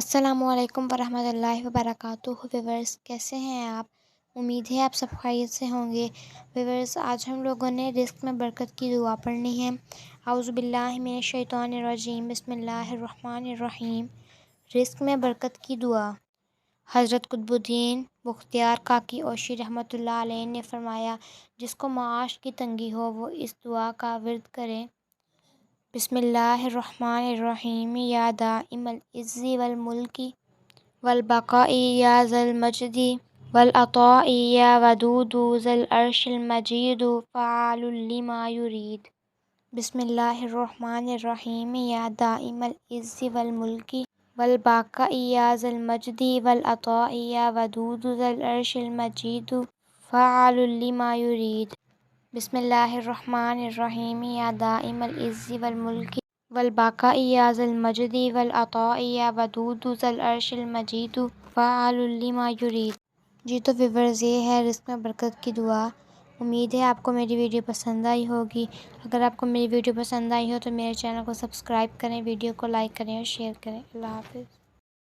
السلام علیکم ورحمۃ اللہ وبرکاتہ۔ ویورز کیسے ہیں آپ؟ امید ہے آپ سب خیریت سے ہوں گے۔ ویورز آج ہم لوگوں نے رزق میں برکت کی دعا پڑھنی ہے۔ اعوذ باللہ من الشیطان الرجیم، بسم اللہ الرحمن الرحیم۔ رزق میں برکت کی دعا۔ حضرت قطب الدین بختیار کاکی اوشی رحمۃ اللہ علیہ نے فرمایا، جس کو معاش کی تنگی ہو وہ اس دعا کا ورد کرے۔ بسم اللہ الرحمن الرحیم۔ یا دائم العز والملک والبقاء یا ذا المجد والعطاء یا ودود ذا العرش المجید فعال لما یرید۔ بسم اللہ الرحمن الرحیم۔ یا دائم العز والملک والبقاء یا ذا المجد والعطاء یا ودود ذا العرش المجید فعال لما یرید۔ بسم اللہ الرحمن الرحیم۔ یا دائم العز والملک والبقاء یا ذا المجد والعطاء یا ودود ذا العرش المجید فعال لما یرید۔ جی تو ویورز یہ ہے رزق میں برکت کی دعا۔ امید ہے آپ کو میری ویڈیو پسند آئی ہوگی۔ اگر آپ کو میری ویڈیو پسند آئی ہو تو میرے چینل کو سبسکرائب کریں، ویڈیو کو لائک کریں اور شیئر کریں۔ اللہ حافظ۔